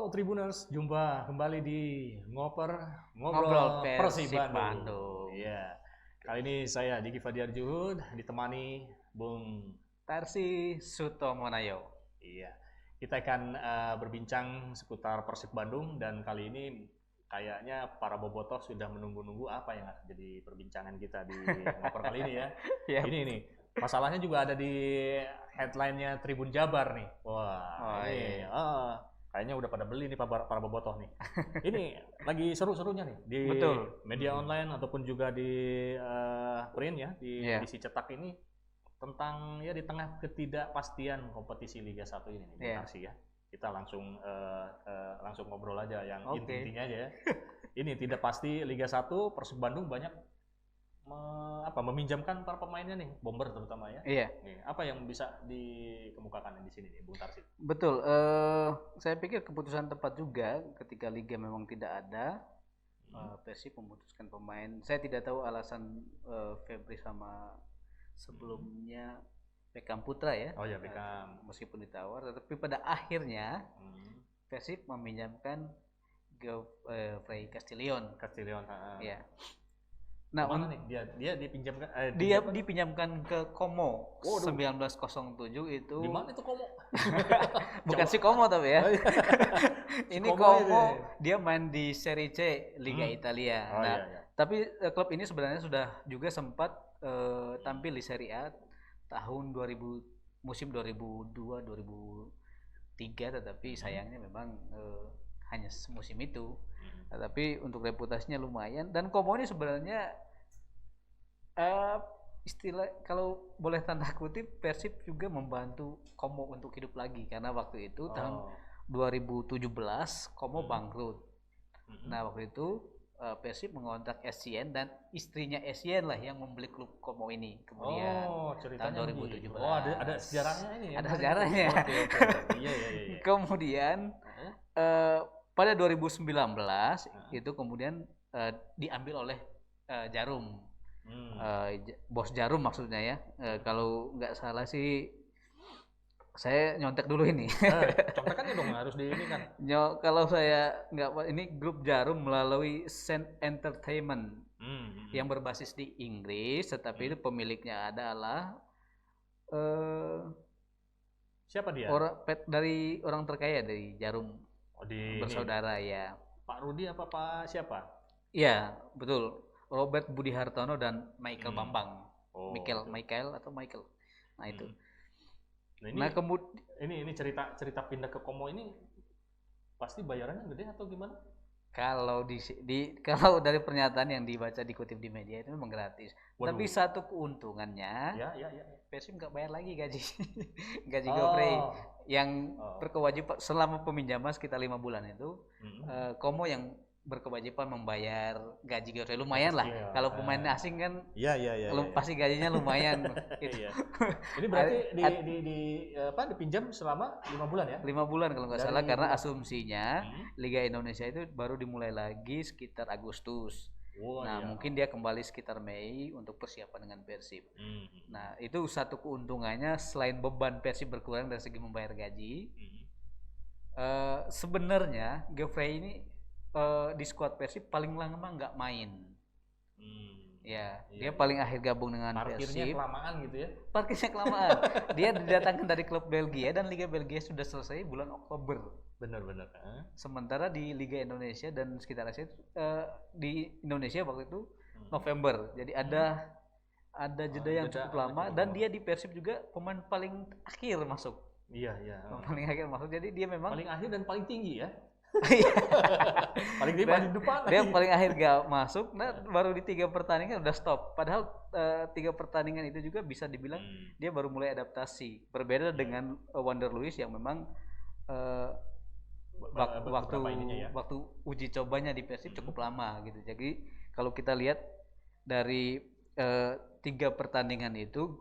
Halo Tribuners, jumpa kembali di Ngobrol Persib Persib Bandung. Bandung. Iya. Kali ini saya Diki Fadiar Juhud ditemani Bung. Tarsi Sutomonayo. Iya. Kita akan berbincang seputar Persib Bandung dan kali ini kayaknya para bobotoh sudah menunggu-nunggu apa yang akan jadi perbincangan kita di ngoper kali ini ya. Yep. Ini nih. Masalahnya juga ada di headline-nya Tribun Jabar nih. Wah, ini kayaknya udah pada beli nih para bobotoh nih. Ini lagi seru-serunya nih di Betul. media online ataupun juga di print ya, di edisi cetak ini tentang ya di tengah ketidakpastian kompetisi Liga 1 ini nih, Bung Tarsi ya. Kita langsung ngobrol aja yang intinya aja ya. Ini tidak pasti Liga 1, Persib Bandung banyak meminjamkan para pemainnya nih, Bomber terutama ya. Iya. Nih, apa yang bisa dikemukakan di sini nih, Bung Tarsi? Betul. Saya pikir keputusan tepat juga ketika liga memang tidak ada. Persib memutuskan pemain. Saya tidak tahu alasan Febri sama sebelumnya Beckham Putra ya. Oh ya, Beckham. Meskipun ditawar, tetapi pada akhirnya Persib meminjamkan Geoffrey Castillion. Ya. Nah, mana nih dia dipinjamkan dipinjamkan ke Como. 1907 itu. Di mana itu Como? Bukan si Como tapi ya. Ini Como dia main di Serie C Liga Italia. Tapi klub ini sebenarnya sudah juga sempat tampil di Serie A tahun musim 2002-2003, tetapi sayangnya memang hanya musim itu. Tapi untuk reputasinya lumayan, dan Como ini sebenarnya istilah kalau boleh tanda kutip Persib juga membantu Como untuk hidup lagi, karena waktu itu tahun 2017 Como bangkrut. Nah waktu itu Persib mengontrak Essien dan istrinya Essien lah yang membeli klub Como ini kemudian tahun 2017. Oh ada sejarahnya ini ya? Ada sejarahnya. Iya. Kemudian pada 2019 itu kemudian diambil oleh Jarum, bos Jarum maksudnya ya. Kalau nggak salah sih, saya nyontek dulu ini. Contekannya dong, harus di ini kan. Kalau saya nggak, ini grup Jarum melalui Saint Entertainment yang berbasis di Inggris, tetapi itu pemiliknya adalah siapa dia? Dari orang terkaya dari Jarum. Bersaudara ini, ya. Pak Rudi apa Pak siapa? Iya, betul. Robert Budi Hartono dan Michael Bambang. Michael. Nah itu. Nah ini cerita pindah ke Como ini pasti bayarannya gede atau gimana? Kalau kalau dari pernyataan yang dibaca dikutip di media itu memang gratis. Waduh. Tapi satu keuntungannya, Persib nggak bayar lagi gaji Geoffrey yang berkewajiban selama peminjaman sekitar 5 bulan itu. Como yang berkewajiban membayar gaji Geoffrey, lumayan lah. Kalau pemain asing kan, pasti gajinya lumayan. Gitu. Ini berarti dipinjam selama 5 bulan ya? 5 bulan kalau nggak salah, karena asumsinya Liga Indonesia itu baru dimulai lagi sekitar Agustus. Mungkin dia kembali sekitar Mei untuk persiapan dengan Persib. Nah itu satu keuntungannya, selain beban Persib berkurang dari segi membayar gaji. Sebenarnya Geoffrey ini di skuad Persib paling lama nggak main. Dia paling akhir gabung dengan Persib. Parkirnya kelamaan gitu ya? Parkirnya kelamaan. Dia didatangkan dari klub Belgia dan Liga Belgia sudah selesai bulan Oktober. Benar. Sementara di Liga Indonesia dan sekitar Asia, di Indonesia waktu itu November. Jadi ada jeda yang cukup lama, dan dia di Persib juga pemain paling akhir masuk. Iya. Paling akhir masuk. Jadi dia memang paling akhir dan paling tinggi ya. paling depan. Dia paling akhir gak masuk. Nah baru di 3 pertandingan udah stop. Padahal 3 pertandingan itu juga bisa dibilang dia baru mulai adaptasi. Berbeda dengan Wander Luiz yang memang waktu uji cobanya di Persib cukup lama gitu. Jadi kalau kita lihat dari 3 pertandingan itu,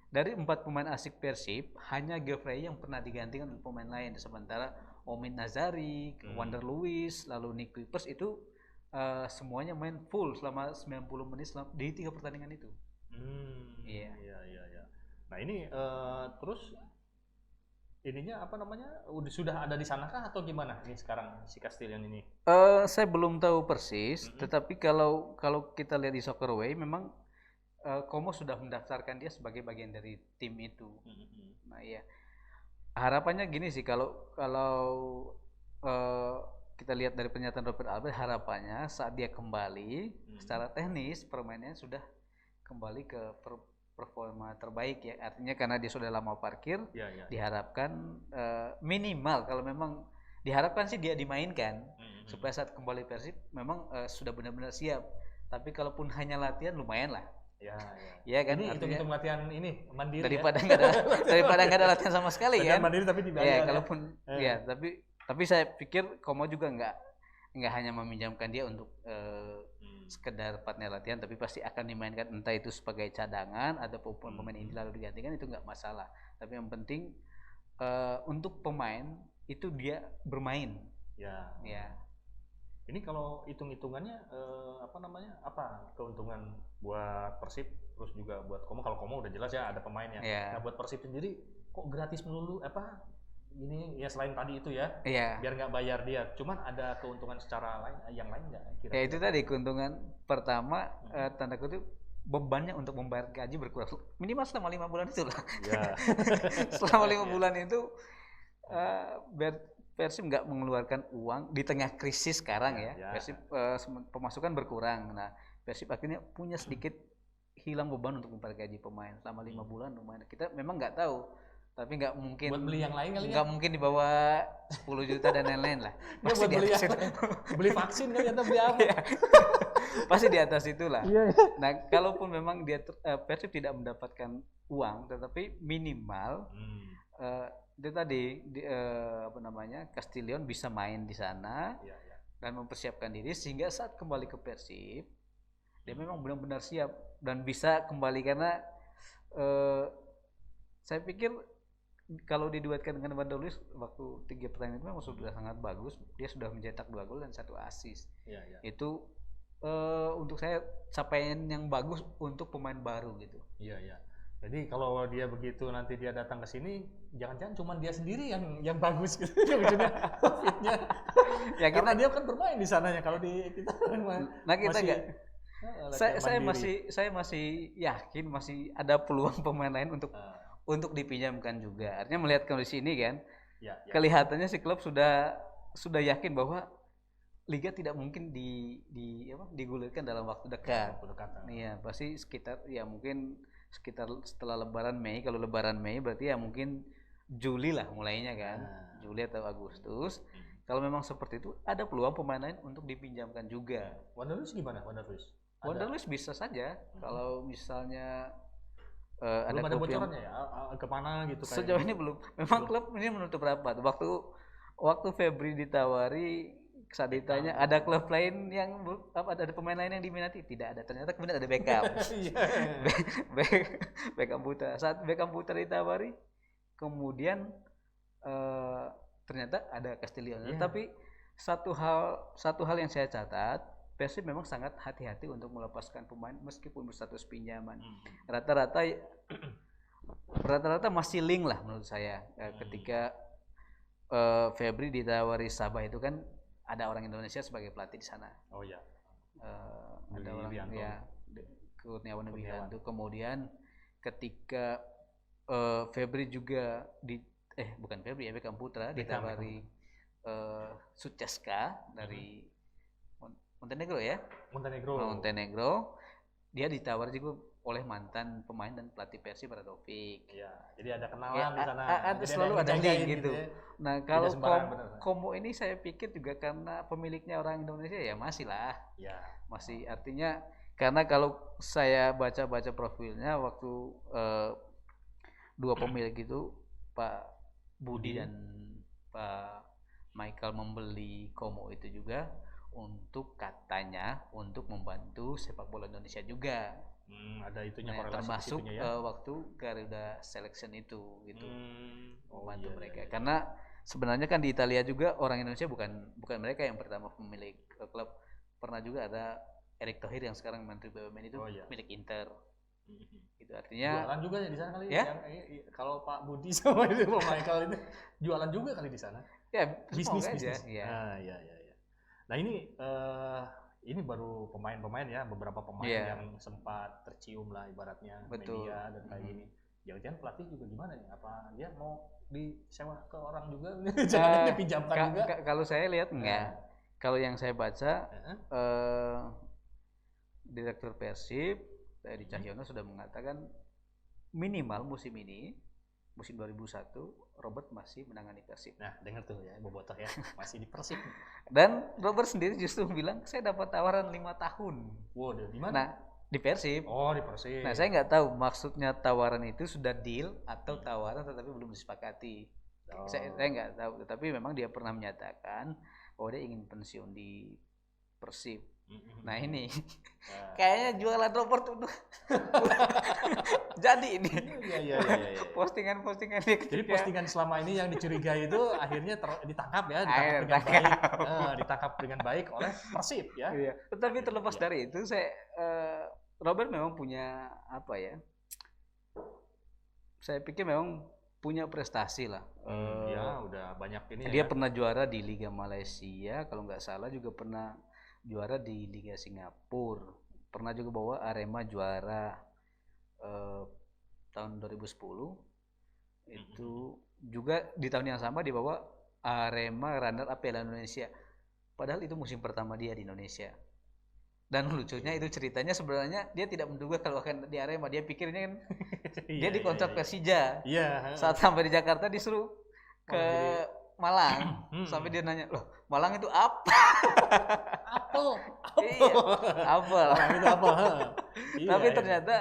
dari 4 pemain asing Persib hanya Geoffrey yang pernah digantikan oleh pemain lain. Sementara Omid Nazari, Wander Luiz, lalu Nick Kuipers itu semuanya main full selama 90 menit di 3 pertandingan itu. Iya. Nah ini terus ininya apa namanya sudah ada di sana kah atau gimana ini sekarang si Castillion ini? Saya belum tahu persis, tetapi kalau kita lihat di Soccerway memang Como sudah mendaftarkan dia sebagai bagian dari tim itu. Nah ya harapannya gini sih, kalau kita lihat dari pernyataan Robert Albert, harapannya saat dia kembali secara teknis permainannya sudah kembali ke performa terbaik ya, artinya karena dia sudah lama parkir, diharapkan minimal kalau memang diharapkan sih dia dimainkan supaya saat kembali Persib memang sudah benar-benar siap. Tapi kalaupun hanya latihan lumayan lah. Ya kan. Ini hitung-hitung latihan ini mandiri daripada nggak ada latihan sama sekali kan. Mandiri tapi dibayar. Kalaupun tapi saya pikir Como juga nggak hanya meminjamkan dia untuk sekedar partner latihan, tapi pasti akan dimainkan entah itu sebagai cadangan ataupun pemain inti lalu digantikan, itu nggak masalah. Tapi yang penting untuk pemain itu dia bermain. Ya. Ini kalau hitung-hitungannya apa keuntungan buat Persib terus juga buat Como? Kalau Como udah jelas ya ada pemainnya. Nah buat Persib sendiri kok gratis melulu ini ya, selain tadi itu ya, biar nggak bayar dia, cuman ada keuntungan secara yang lain nggak? Ya itu tadi keuntungan pertama, tanda kutip bebannya untuk membayar gaji berkurang minimal selama 5 bulan itu lah. Selama 5 bulan itu Persib nggak mengeluarkan uang di tengah krisis sekarang Persib pemasukan berkurang. Nah Persib akhirnya punya sedikit hilang beban untuk membayar gaji pemain selama 5 bulan lumayan. Kita memang nggak tahu, tapi nggak mungkin buat beli yang lain kali nggak mungkin di bawah 10 juta dan lain-lain lah. Pasti buat beli vaksin kali atau beli apa? Pasti di atas itulah. Nah kalaupun memang dia Persib tidak mendapatkan uang, tetapi minimal itu tadi Castillion bisa main di sana dan mempersiapkan diri sehingga saat kembali ke Persib dia memang benar-benar siap dan bisa kembali, karena saya pikir kalau diduetkan dengan Van der Luis waktu 3 pertandingan itu memang sudah sangat bagus. Dia sudah mencetak 2 gol dan 1 assist. Itu untuk saya capaian yang bagus untuk pemain baru gitu. Jadi kalau dia begitu nanti dia datang ke sini, jangan-jangan cuma dia sendiri yang bagus gitu. Karena dia kan bermain di sananya. Kalau di kita kan saya masih yakin masih ada peluang pemain lain untuk dipinjamkan juga. Artinya melihat kondisi ini kan, kelihatannya si klub sudah yakin bahwa liga tidak mungkin digulirkan dalam waktu dekat. Iya, pasti mungkin sekitar setelah Lebaran Mei. Kalau Lebaran Mei berarti ya mungkin Juli lah mulainya kan, Juli atau Agustus. Kalau memang seperti itu, ada peluang pemain lain untuk dipinjamkan juga. Van der Luis gimana? Van der Luis bisa saja kalau misalnya belum ada bocorannya ya kemana gitu kayaknya. Sejauh ini belum. Memang klub ini menutup rapat. Waktu Febri ditawari, saat ditanya ada klub lain yang ada pemain lain yang diminati, tidak ada. Ternyata kemudian ada Beckham. Beckham Putra. Saat Beckham Putra ditawari, kemudian ternyata ada Castillion. Tapi satu hal yang saya catat, Persib memang sangat hati-hati untuk melepaskan pemain meskipun berstatus pinjaman. Rata-rata masih link lah menurut saya. Ketika Febri ditawari Sabah itu kan ada orang Indonesia sebagai pelatih di sana. Ada orang Kurniawan Widianto. Kemudian ketika Febri juga Beckham Putra ditawari Suceska dari Montenegro ya? Montenegro. Dia ditawar juga oleh mantan pemain dan pelatih Persib Radovic. Jadi ada kenalan di sana. Selalu ada link gitu. Nah, kalau Como ini saya pikir juga karena pemiliknya orang Indonesia ya masih lah. Masih, artinya karena kalau saya baca profilnya waktu 2 pemilik itu Pak Budi dan Pak Michael membeli Como itu juga katanya untuk membantu sepak bola Indonesia juga. Ada itunya korelasi termasuk waktu Garuda Selection itu gitu. Membantu mereka. Karena sebenarnya kan di Italia juga orang Indonesia bukan mereka yang pertama pemilik klub. Pernah juga ada Erick Thohir yang sekarang Menteri BUMN itu milik Inter. Itu artinya jualan juga ya di sana kali ya. Kalau Pak Budi sama itu Pak Michael itu jualan juga kali di sana. Ya, bisnis. Ya. Ya. Nah ini baru pemain-pemain ya, beberapa pemain yang sempat tercium lah ibaratnya. Betul. Media dan kayak gini. Jangan-jangan pelatih juga gimana nih? Apa dia mau disewa ke orang juga? Jangan dipinjamkan juga? Kalau saya lihat enggak. Kalau yang saya baca, Direktur Persib Edi Cahyono sudah mengatakan minimal musim ini, musim 2001, Robert masih menangani Persib. Nah, dengar tuh ya, Bobotoh ya, masih di Persib. Dan Robert sendiri justru bilang, saya dapat tawaran 5 tahun. Wow, di mana? Nah, di Persib. Oh, di Persib. Nah, saya nggak tahu maksudnya tawaran itu sudah deal atau tawaran tetapi belum disepakati. Saya nggak tahu, tetapi memang dia pernah menyatakan bahwa dia ingin pensiun di Persib. Nah ini kayaknya jualan Robert udah jadi ini. Iya. Postingan dia. Jadi postingan selama ini yang dicurigai itu akhirnya ditangkap ya, ditangkap dengan baik oleh Persib ya. Iya. Tetapi terlepas dari itu, Robert memang punya apa ya? Saya pikir memang punya prestasi lah. Ya udah banyak ini. Dia pernah juara di Liga Malaysia, kalau nggak salah juga pernah juara di Liga Singapura, pernah juga bawa Arema juara tahun 2010. Itu juga di tahun yang sama dibawa Arema runner up Piala Indonesia, padahal itu musim pertama dia di Indonesia. Dan lucunya itu ceritanya sebenarnya dia tidak menduga kalau akan di Arema, dia pikirnya kan dia dikontrak Persija. Saat sampai di Jakarta disuruh ke Malang, sampai dia nanya, loh Malang itu apa? Apel. Apel. Itu apa? Tapi ternyata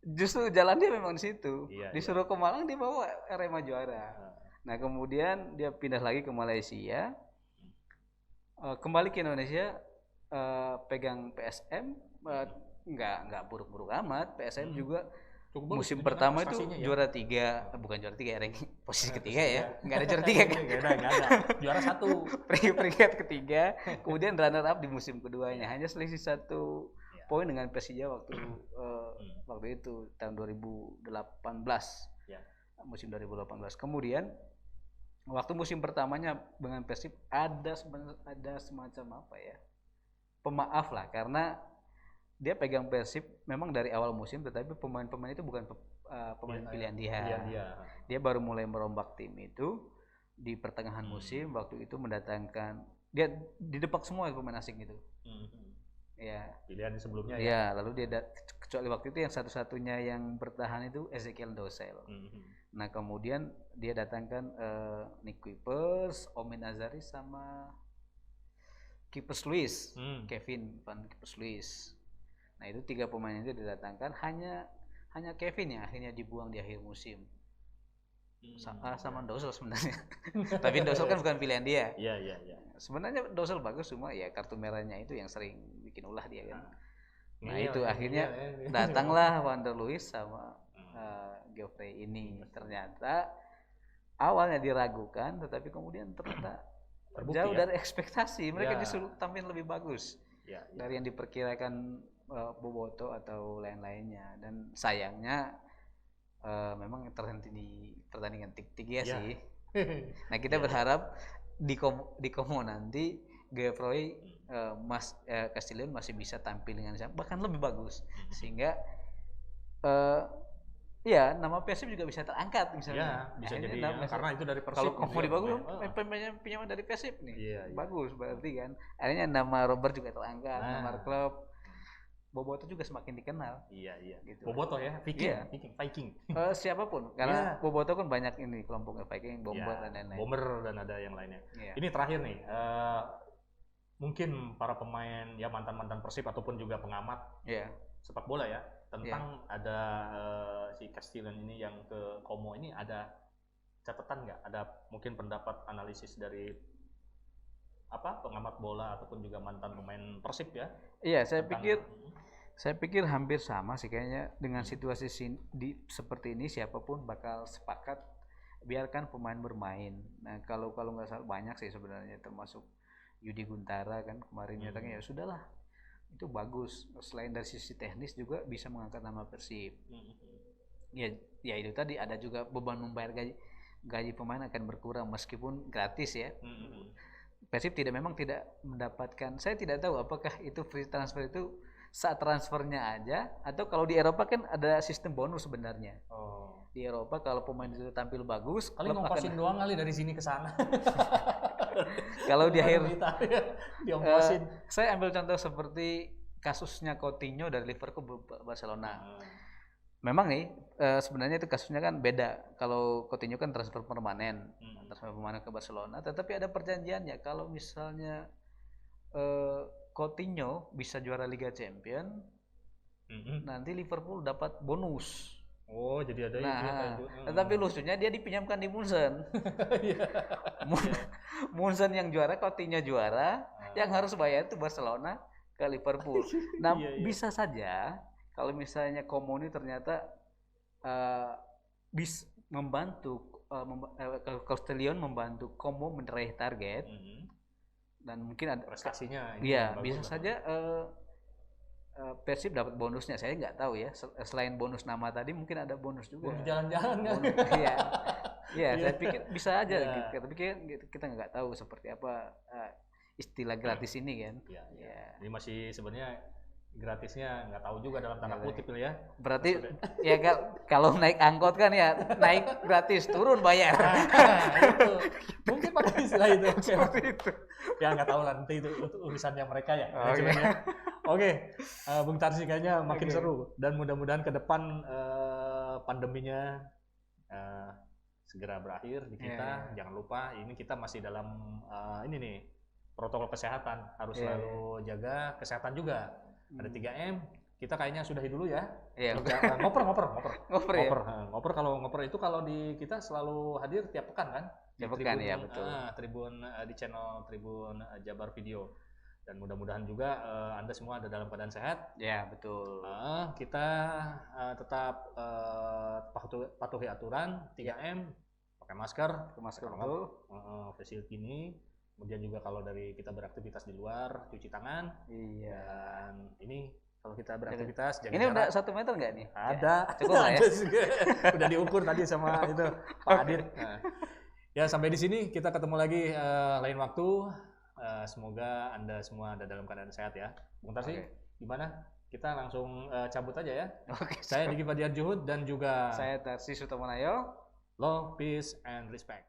justru jalan dia memang di situ. Disuruh ke Malang, dia bawa Arema juara. Nah kemudian dia pindah lagi ke Malaysia, kembali ke Indonesia, pegang PSM, nggak buruk-buruk amat. PSM juga musim pertama itu juara 3, bukan juara 3, ranking posisi ketiga ya, nggak ada juara 3 kan? Nggak ada, juara 1, peringkat ketiga, kemudian runner up di musim keduanya, hanya selisih 1 poin dengan Persija waktu itu tahun 2018, musim 2018. Kemudian waktu musim pertamanya dengan Persib ada semacam apa ya, pemaaf lah, karena dia pegang Persib memang dari awal musim, tetapi pemain-pemain itu bukan pemain pilihan dia. Dia baru mulai merombak tim itu di pertengahan musim. Waktu itu mendatangkan, dia didepak semua pemain asing itu. Ya. Pilihan sebelumnya ya. Ya, lalu dia kecuali waktu itu yang satu-satunya yang bertahan itu Ezekiel Dosel. Nah kemudian dia datangkan Nick Kuipers, Omin Azari sama Kiepers Luis, Kevin Van Kiepers Luis. Nah itu 3 pemain itu didatangkan, hanya Kevin yang akhirnya dibuang di akhir musim. Sama Dosel sebenarnya. Tapi Dosel kan bukan pilihan dia. Iya. Sebenarnya Dosel bagus, cuma ya kartu merahnya itu yang sering bikin ulah dia kan. Nah itu akhirnya datanglah Wander Luis sama Geoffrey ini. Ternyata awalnya diragukan, tetapi kemudian ternyata jauh dari ekspektasi. Mereka justru tampil lebih bagus dari yang diperkirakan Bobotoh atau lain-lainnya. Dan sayangnya memang terhenti di pertandingan 3 sih. Nah kita berharap di Como nanti Geoffrey Castillion masih bisa tampil dengan bahkan lebih bagus, sehingga nama Persib juga bisa terangkat misalnya. Bisa jadi karena itu dari Persib. Kalau Como dibagus, pinjaman dari Persib nih, bagus berarti kan. Akhirnya nama Robert juga terangkat, nama klub. Bobotoh juga semakin dikenal. Iya. Gitu. Bobotoh ya, Viking. Siapapun, karena Bobotoh kan banyak ini kelompoknya, Viking, Bomber dan lain-lain. Bomber dan ada yang lainnya. Ini terakhir nih, mungkin para pemain ya mantan Persib ataupun juga pengamat sepak bola ya, tentang ada si Castillion ini yang ke Como ini, ada catatan nggak? Ada mungkin pendapat analisis dari pengamat bola ataupun juga mantan pemain Persib ya? Iya, saya pikir hampir sama sih kayaknya dengan situasi seperti ini. Siapapun bakal sepakat biarkan pemain bermain. Nah kalau nggak salah banyak sih sebenarnya, termasuk Yudi Guntara kan kemarin nyatanya ya sudahlah, itu bagus. Selain dari sisi teknis juga bisa mengangkat nama Persib. Ya itu tadi ada juga beban membayar gaji pemain akan berkurang meskipun gratis ya. Persib memang tidak mendapatkan, saya tidak tahu apakah itu free transfer itu saat transfernya aja atau kalau di Eropa kan ada sistem bonus sebenarnya. Di Eropa kalau pemain itu tampil bagus, kali ngongkosin doang kali dari sini ke sana. Kalau di akhir diongkosin. Saya ambil contoh seperti kasusnya Coutinho dari Liverpool ke Barcelona. Memang nih sebenarnya itu kasusnya kan beda. Kalau Coutinho kan transfer permanen ke Barcelona, tetapi ada perjanjiannya. Kalau misalnya Coutinho bisa juara Liga Champion, nanti Liverpool dapat bonus. Oh, jadi ada itu. Tetapi lucunya dia dipinjamkan di Munchen. Munchen yang juara, Coutinho juara, yang harus bayar itu Barcelona ke Liverpool. Nah, bisa saja kalau misalnya Komoni ternyata bisa membantu Castellion membantu Como meraih target dan mungkin ada prestasinya. Iya, bisa saja Persib dapat bonusnya. Saya nggak tahu ya. Selain bonus nama tadi mungkin ada bonus juga. Bonus jalan-jalan kan? Iya. Saya pikir bisa aja. Tapi kita nggak tahu seperti apa istilah gratis ini kan. Iya. Jadi masih sebenarnya gratisnya nggak tahu juga dalam tanda kutip ya. Berarti ya kalau naik angkot kan ya naik gratis, turun bayar. Itu. Mungkin pakai istilah itu. Seperti itu. Ya nggak tahu lah, nanti itu urusannya mereka ya. Oke. Bung Tarsi kayaknya makin seru dan mudah-mudahan ke depan pandeminya segera berakhir di kita. Jangan lupa ini kita masih dalam ini nih protokol kesehatan, harus selalu jaga kesehatan juga. Ada 3M, kita kayaknya sudahi dulu ya. Ngoper. Ngoper kalau ngoper itu kalau di kita selalu hadir tiap pekan kan? Tiap pekan ya, betul. Tribun di channel Tribun Jabar Video. Dan mudah-mudahan juga Anda semua ada dalam keadaan sehat. Ya, betul. Kita tetap patuhi aturan 3M, pakai masker betul. Fasiliti ini. Kemudian juga kalau dari kita beraktivitas di luar, cuci tangan. Iya. Dan ini kalau kita beraktivitas jaga ini jarak. Udah 1 meter nggak nih? Ada. Cukup lah ya. Udah diukur tadi sama itu Pak Adit. Ya sampai di sini kita ketemu lagi lain waktu. Semoga Anda semua ada dalam keadaan sehat ya. Bung Tarsi, gimana? Kita langsung cabut aja ya. Saya Diki Fadiar Juhud dan juga saya Tarsi Sutomonayo. Love, peace, and respect.